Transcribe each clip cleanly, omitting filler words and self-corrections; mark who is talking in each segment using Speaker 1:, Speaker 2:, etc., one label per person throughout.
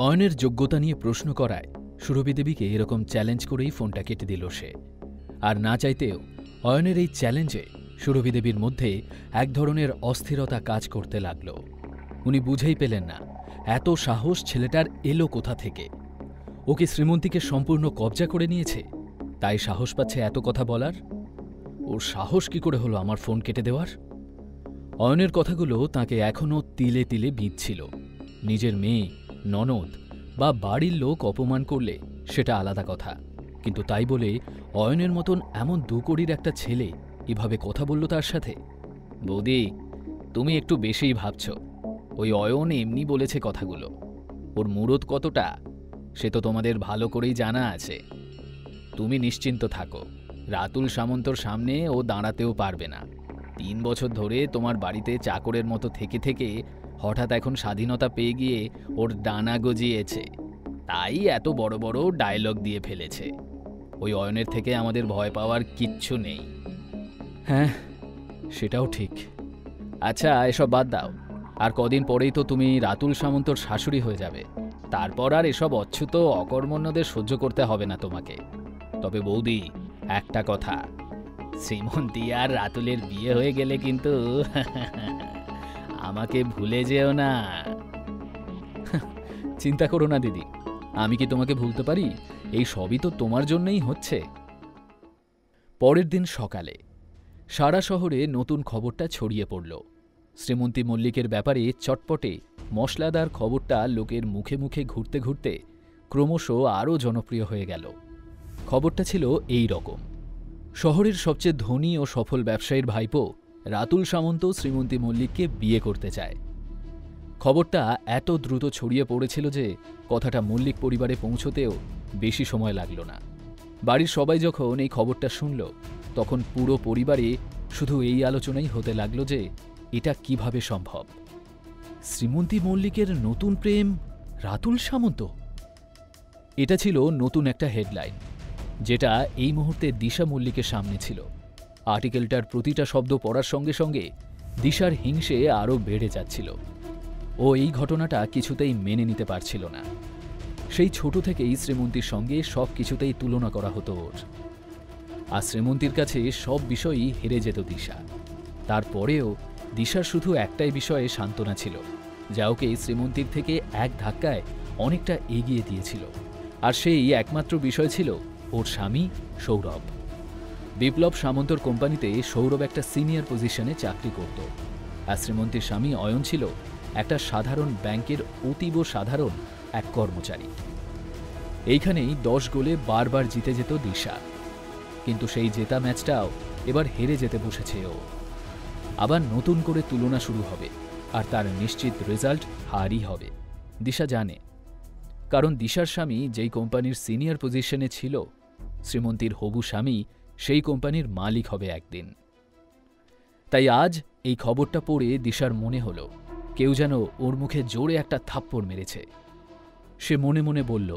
Speaker 1: অয়নের যোগ্যতা নিয়ে প্রশ্ন করায় সুরভি দেবীকে এরকম চ্যালেঞ্জ করেই ফোনটা কেটে দিল সে। আর না চাইতেও অয়নের এই চ্যালেঞ্জে সুরভি দেবীর মধ্যে এক ধরনের অস্থিরতা কাজ করতে লাগল। উনি বুঝেই পেলেন না এত সাহস ছেলেটার এলো কোথা থেকে। ওকে শ্রীমন্তীকে সম্পূর্ণ কবজা করে নিয়েছে, তাই সাহস পাচ্ছে এত কথা বলার। ওর সাহস কি করে হলো আমার ফোন কেটে দেওয়ার? অয়নের কথাগুলো তাকে এখনও তিলে তিলে বিঁধছিল। নিজের মেয়ে, ননদ বা বাড়ির লোক অপমান করলে সেটা আলাদা কথা, কিন্তু তাই বলে অয়নের মতন এমন দুকড়ির একটা ছেলে এভাবে কথা বলল তার সাথে। বৌদি, তুমি একটু বেশিই ভাবছ। ওই অয়ন এমনি বলেছে কথাগুলো। ওর মুরদ কতটা সে তো তোমাদের ভালো করেই জানা আছে। তুমি নিশ্চিন্ত থাকো, রাতুল সামন্তর সামনে ও দাঁড়াতেও পারবে না। 3 বছর ধরে তোমার বাড়িতে চাকরের মতো থেকে থেকে হঠাৎ এখন স্বাধীনতা পেয়ে গিয়ে ওর ডানা গজিয়েছে, তাই এত বড় বড় ডায়লগ দিয়ে ফেলেছে। ওই অয়নের থেকে আমাদের ভয় পাওয়ার কিচ্ছু নেই। হ্যাঁ, সেটাও ঠিক। আচ্ছা, এসব বাদ দাও। আর কদিন পরেই তো তুমি রাতুল সামন্তর শাশুড়ি হয়ে যাবে। তারপর আর এসব অচ্যুত অকর্মণ্যদের সহ্য করতে হবে না তোমাকে। তবে বৌদি, একটা কথা, শ্রীমন্তী আর রাতুলের বিয়ে হয়ে গেলে কিন্তু আমাকে ভুলে যেও না। চিন্তা করো না দিদি, আমি কি তোমাকে ভুলতে পারি? এই সবই তো তোমার জন্যই হচ্ছে। পরের দিন সকালে সারা শহরে নতুন খবরটা ছড়িয়ে পড়ল। শ্রীমন্তী মল্লিকের ব্যাপারে চটপটে মশলাদার খবরটা লোকের মুখে মুখে ঘুরতে ঘুরতে ক্রমশ আরও জনপ্রিয় হয়ে গেল। খবরটা ছিল এই রকম: শহরের সবচেয়ে ধনী ও সফল ব্যবসায়ীর ভাইপো রাতুল সামন্ত শ্রীমন্তী মল্লিককে বিয়ে করতে চায়। খবরটা এত দ্রুত ছড়িয়ে পড়েছিল যে কথাটা মল্লিক পরিবারে পৌঁছতেও বেশি সময় লাগল না। বাড়ির সবাই যখন এই খবরটা শুনল, তখন পুরো পরিবারে শুধু এই আলোচনাই হতে লাগল যে এটা কিভাবে সম্ভব। শ্রীমন্তী মল্লিকের নতুন প্রেম রাতুল সামন্ত। এটা ছিল নতুন একটা হেডলাইন, যেটা এই মুহূর্তে দিশা মল্লিকের সামনে ছিল। আর্টিকেলটার প্রতিটা শব্দ পড়ার সঙ্গে সঙ্গে দিশার হিংসে আরও বেড়ে যাচ্ছিল। ও এই ঘটনাটা কিছুতেই মেনে নিতে পারছিল না। সেই ছোট থেকেই শ্রীমন্তীর সঙ্গে সব কিছুতেই তুলনা করা হতো ওর। আর শ্রীমন্তীর কাছে সব বিষয়ই হেরে যেত দিশা। তারপরেও দিশার শুধু একটাই বিষয়ে সান্ত্বনা ছিল, যা ওকে শ্রীমন্তীর থেকে এক ধাক্কায় অনেকটা এগিয়ে দিয়েছিল। আর সেই একমাত্র বিষয় ছিল ওর স্বামী সৌরভ। বিপ্লব সামন্তর কোম্পানিতে সৌরভ একটা সিনিয়র পজিশনে চাকরি করত, আর শ্রীমন্তীর স্বামী অয়ন ছিল একটা সাধারণ ব্যাংকের অতীব সাধারণ এক কর্মচারী। এইখানেই 10 গোলে বারবার জিতে যেত দিশা, কিন্তু সেই জেতা ম্যাচটাও এবার হেরে যেতে বসেছে ও। আবার নতুন করে তুলনা শুরু হবে, আর তার নিশ্চিত রেজাল্ট হারই হবে। দিশা জানে, কারণ দিশার স্বামী যেই কোম্পানির সিনিয়র পজিশনে ছিল, শ্রীমন্তীর হবু স্বামী সেই কোম্পানির মালিক হবে একদিন। তাই আজ এই খবরটা পড়ে দিশার মনে হলো কেউ যেন ওর মুখে জোরে একটা থাপ্পড় মেরেছে। সে মনে মনে বলল,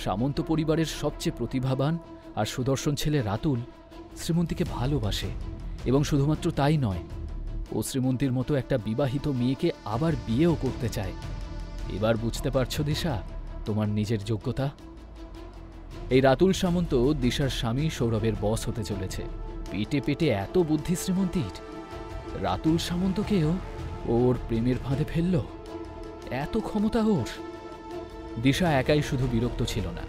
Speaker 1: সামন্ত পরিবারের সবচেয়ে প্রতিভাবান আর সুদর্শন ছেলে রাতুল শ্রীমন্তীকে ভালোবাসে, এবং শুধুমাত্র তাই নয়, ও শ্রীমন্তীর মতো একটা বিবাহিত মেয়েকে আবার বিয়েও করতে চায়। এবার বুঝতে পারছো দিশা তোমার নিজের যোগ্যতা? এই রাতুল সামন্ত দিশার স্বামী সৌরভের বস হতে চলেছে। পেটে পেটে এত বুদ্ধি শ্রীমন্তীর, রাতুল সামন্তকেও ওর প্রেমের ফাঁদে ফেলল। এত ক্ষমতা ওর! দিশা একাই শুধু বিরক্ত ছিল না,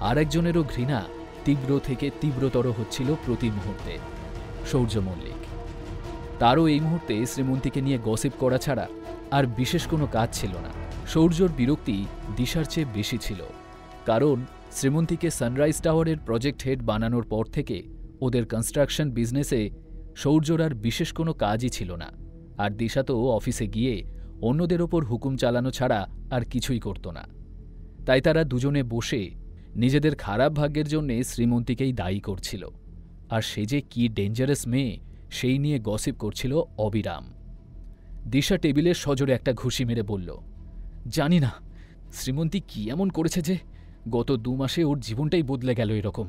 Speaker 1: আর একজনেরও ঘৃণা তীব্র থেকে তীব্রতর হচ্ছিল প্রতি মুহূর্তে। সৌর্য মল্লিক। তারও এই মুহূর্তে শ্রীমন্তীকে নিয়ে গসিপ করা ছাড়া আর বিশেষ কোনো কাজ ছিল না। সৌর্যর বিরক্তি দিশার চেয়ে বেশি ছিল, কারণ শ্রীমন্তীকে সানরাইজ টাওয়ারের প্রজেক্ট হেড বানানোর পর থেকে ওদের কনস্ট্রাকশন বিজনেসে সৌর্যর আর বিশেষ কোনো কাজই ছিল না। আর দিশা তো অফিসে গিয়ে অন্যদের ওপর হুকুম চালানো ছাড়া আর কিছুই করত না। তাই তারা দুজনে বসে নিজেদের খারাপ ভাগ্যের জন্যে শ্রীমন্তীকেই দায়ী করছিল। আর সে যে কি ডেঞ্জারাস মেয়ে সেই নিয়ে গসিপ করছিল অবিরাম। দিশা টেবিলে সজোরে একটা ঘুষি মেরে বলল, জানি না শ্রীমন্তী কি এমন করেছে যে গত 2 মাসে ওর জীবনটাই বদলে গেল এরকম।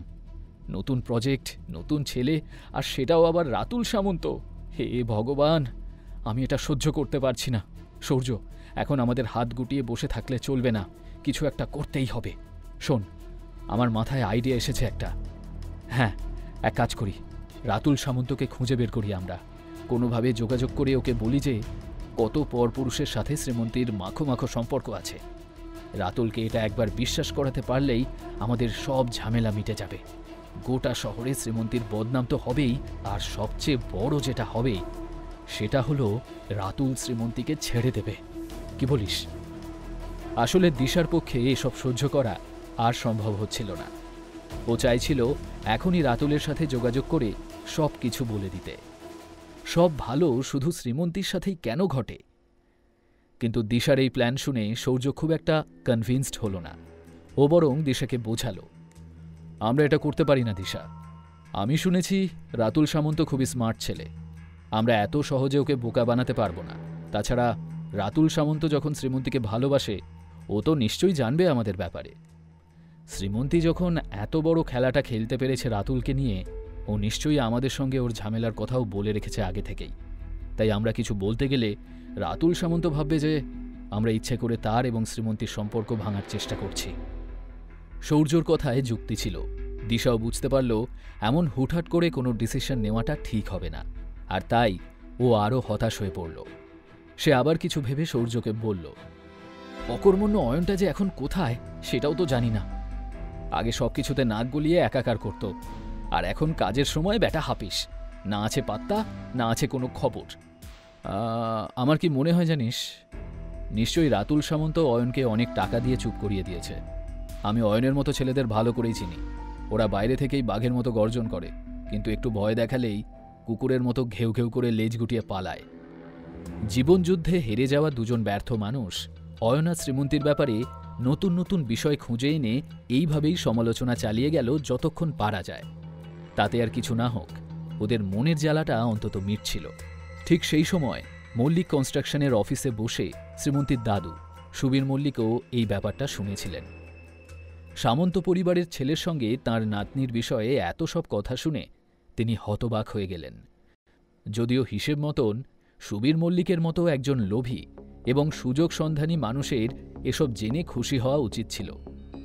Speaker 1: নতুন প্রজেক্ট, নতুন ছেলে, আর সেটাও আবার রাতুল সামন্ত। হে ভগবান, আমি এটা সহ্য করতে পারছি না। সৌর্য, এখন আমাদের হাত গুটিয়ে বসে থাকলে চলবে না, কিছু একটা করতেই হবে। শোন, আমার মাথায় আইডিয়া এসেছে একটা। হ্যাঁ, এক কাজ করি, রাতুল সামন্তকে খুঁজে বের করি আমরা। কোনোভাবে যোগাযোগ করে ওকে বলি যে কত পরপুরুষের সাথে শ্রীমন্তীর মাখো মাখো সম্পর্ক আছে। রাতুলকে এটা একবার বিশ্বাস করাতে পারলেই আমাদের সব ঝামেলা মিটে যাবে। গোটা শহরে শ্রীমন্তীর বদনাম তো হবেই, আর সবচেয়ে বড় যেটা হবে সেটা হলো রাতুল শ্রীমন্তীকে ছেড়ে দেবে। কি বলিস? আসলে দিশার পক্ষে এসব সহ্য করা আর সম্ভব হচ্ছিল না। ও চাইছিল এখনই রাতুলের সাথে যোগাযোগ করে সব কিছু বলে দিতে। সব ভালো শুধু শ্রীমন্তীর সাথেই কেন ঘটে? কিন্তু দিশার এই প্ল্যান শুনে সৌর্য খুব একটা কনভিন্সড হল না। ও বরং দিশাকে বোঝালো, আমরা এটা করতে পারি না দিশা। আমি শুনেছি রাতুল সামন্ত খুবই স্মার্ট ছেলে, আমরা এত সহজে ওকে বোকা বানাতে পারবো না। তাছাড়া রাতুল সামন্ত যখন শ্রীমন্তীকে ভালোবাসে, ও তো নিশ্চয়ই জানবে আমাদের ব্যাপারে। শ্রীমন্তী যখন এত বড় খেলাটা খেলতে পেরেছে রাতুলকে নিয়ে, ও নিশ্চয়ই আমাদের সঙ্গে ওর ঝামেলার কথাও বলে রেখেছে আগে থেকেই। তাই আমরা কিছু বলতে গেলে রাতুল সামন্ত ভাববে যে আমরা ইচ্ছে করে তার এবং শ্রীমন্তীর সম্পর্ক ভাঙার চেষ্টা করছি। সৌর্যর কথায় যুক্তি ছিল। দিশাও বুঝতে পারল এমন হুটহাট করে কোনো ডিসিশন নেওয়াটা ঠিক হবে না, আর তাই ও আরও হতাশ হয়ে পড়ল। সে আবার কিছু ভেবে সৌর্যকে বলল, অকর্মণ্য অয়নটা যে এখন কোথায় সেটাও তো জানি না। আগে সব কিছুতে নাক গলিয়ে একাকার করত, আর এখন কাজের সময় ব্যাটা হাপিস, না আছে পাত্তা, না আছে কোনো খবর। আমার কি মনে হয় জানিস, নিশ্চয়ই রাতুল সামন্ত অয়নকে অনেক টাকা দিয়ে চুপ করিয়ে দিয়েছে। আমি অয়নের মতো ছেলেদের ভালো করেই চিনি। ওরা বাইরে থেকেই বাঘের মতো গর্জন করে, কিন্তু একটু ভয় দেখালেই কুকুরের মতো ঘেউ ঘেউ করে লেজ গুটিয়ে পালায়। জীবনযুদ্ধে হেরে যাওয়া দুজন ব্যর্থ মানুষ অয়ন আর শ্রীমন্তীর ব্যাপারে নতুন নতুন বিষয় খুঁজে এনে এইভাবেই সমালোচনা চালিয়ে গেল যতক্ষণ পারা যায়। তাতে আর কিছু না হোক, ওদের মনের জ্বালাটা অন্তত মিটছিল। ঠিক সেই সময় মল্লিক কনস্ট্রাকশনের অফিসে বসে শ্রীমন্তীর দাদু সুবীর মল্লিকও এই ব্যাপারটা শুনেছিলেন। সামন্ত পরিবারের ছেলের সঙ্গে তাঁর নাতনির বিষয়ে এত সব কথা শুনে তিনি হতবাক হয়ে গেলেন। যদিও হিসেব মতন সুবীর মল্লিকের মতো একজন লোভী এবং সুযোগ সন্ধানী মানুষের এসব জেনে খুশি হওয়া উচিত ছিল,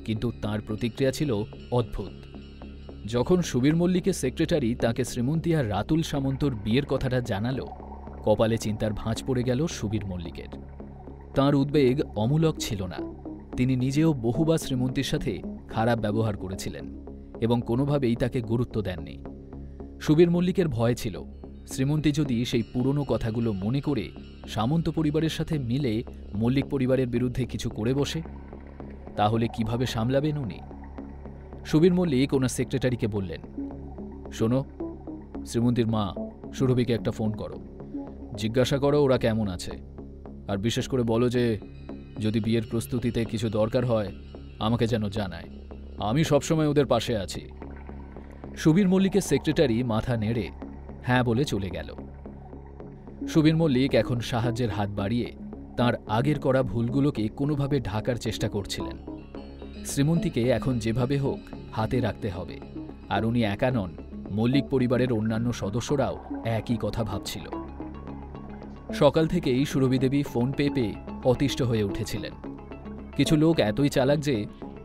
Speaker 1: কিন্তু তাঁর প্রতিক্রিয়া ছিল অদ্ভুত। যখন সুবীর মল্লিকের সেক্রেটারি তাঁকে শ্রীমন্তী আর রাতুল সামন্তর বিয়ের কথাটা জানালো, কপালে চিন্তার ভাঁজ পড়ে গেল সুবীর মল্লিকের। তাঁর উদ্বেগ অমূলক ছিল না। তিনি নিজেও বহুবার শ্রীমন্তীর সাথে খারাপ ব্যবহার করেছিলেন এবং কোনোভাবেই তাকে গুরুত্ব দেননি। সুবীর মল্লিকের ভয় ছিল শ্রীমন্তী যদি সেই পুরনো কথাগুলো মনে করে সামন্ত পরিবারের সাথে মিলে মল্লিক পরিবারের বিরুদ্ধে কিছু করে বসে, তাহলে কিভাবে সামলাবেন উনি। সুবীর মল্লিক ওনার সেক্রেটারিকে বললেন, শোনো, শ্রীমন্তীর মা সুরভিকে একটা ফোন করো, জিজ্ঞাসা করো ওরা কেমন আছে, আর বিশেষ করে বলো যে যদি বিয়ের প্রস্তুতিতে কিছু দরকার হয় আমাকে যেন জানায়, আমি সবসময় ওদের পাশে আছি। সুবীর মল্লিকের সেক্রেটারি মাথা নেড়ে হ্যাঁ বলে চলে গেল। সুবীর মল্লিক এখন সাহায্যের হাত বাড়িয়ে তাঁর আগের করা ভুলগুলোকে কোনোভাবে ঢাকার চেষ্টা করছিলেন। শ্রীমন্তীকে এখন যেভাবে হোক হাতে রাখতে হবে, আর উনি একা নন, মল্লিক পরিবারের অন্যান্য সদস্যরাও একই কথা ভাবছিল। সকাল থেকেই সুরভি দেবী ফোন পেয়ে অতিষ্ঠ হয়ে উঠেছিলেন। কিছু লোক এতই চালাক যে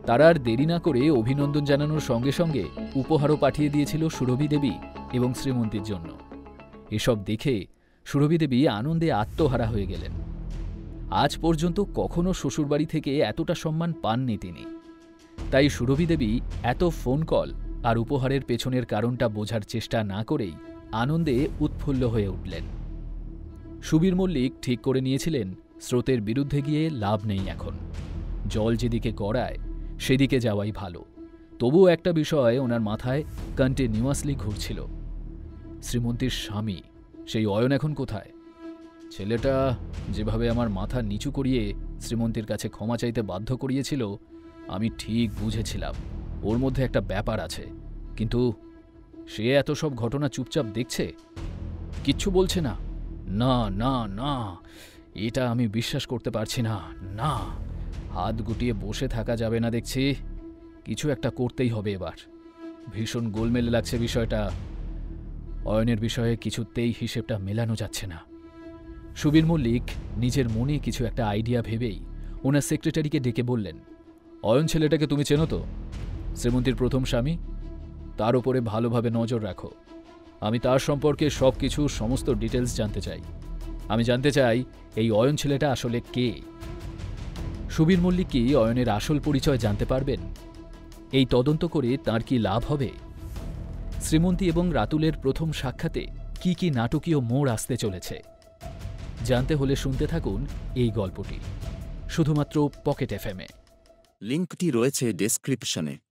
Speaker 1: তারা আর দেরি না করে অভিনন্দন জানানোর সঙ্গে সঙ্গে উপহারও পাঠিয়ে দিয়েছিল সুরভি দেবী এবং শ্রীমন্তীর জন্য। এসব দেখে সুরভি দেবী আনন্দে আত্মহারা হয়ে গেলেন। আজ পর্যন্ত কখনো শ্বশুরবাড়ি থেকে এতটা সম্মান পাননি তিনি। তাই সুরভি দেবী এত ফোন কল আর উপহারের পেছনের কারণটা বোঝার চেষ্টা না করেই আনন্দে উৎফুল্ল হয়ে উঠলেন। সুবীর মল্লিক ঠিক করে নিয়েছিলেন স্রোতের বিরুদ্ধে গিয়ে লাভ নেই। এখন জল যেদিকে গড়ায় সেদিকে যাওয়াই ভালো। তবুও একটা বিষয় ওনার মাথায় কন্টিনিউয়াসলি ঘুরছিল, শ্রীমন্তীর স্বামী সেই অয়ন এখন কোথায়? ছেলেটা যেভাবে আমার মাথা নিচু করিয়ে শ্রীমন্তীর কাছে ক্ষমা চাইতে বাধ্য করিয়েছিল, আমি ঠিক বুঝেছিলাম ওর মধ্যে একটা ব্যাপার আছে, কিন্তু সে এত সব ঘটনা চুপচাপ দেখছে, কিচ্ছু বলছে না। না না না, এটা আমি বিশ্বাস করতে পারছি না। না, হাত গুটিয়ে বসে থাকা যাবে না, দেখছি কিছু একটা করতেই হবে এবার। ভীষণ গোলমেলে লাগছে বিষয়টা। অয়নের বিষয়ে কিছুতেই হিসেবটা মেলানো যাচ্ছে না। সুবীর মল্লিক নিজের মনে কিছু একটা আইডিয়া ভেবেই ওনার সেক্রেটারিকে ডেকে বললেন, অয়ন ছেলেটাকে তুমি চেনো তো? শ্রীমন্তীর প্রথম স্বামী। তার ওপরে ভালোভাবে নজর রাখো। আমি তার সম্পর্কে সব কিছু সমস্ত ডিটেলস জানতে চাই। আমি জানতে চাই এই অয়ন ছেলেটা আসলে কে। সুবীর মল্লিক কি অয়নের আসল পরিচয় জানতে পারবেন? এই তদন্ত করে তার কি লাভ হবে? শ্রীমন্তী এবং রাতুলের প্রথম সাক্ষাতে কি কি নাটকীয় মোড় আসতে চলেছে জানতে হলে শুনতে থাকুন এই গল্পটি, শুধুমাত্র পকেট এফএমে।
Speaker 2: লিঙ্কটি রয়েছে ডেসক্রিপশনে।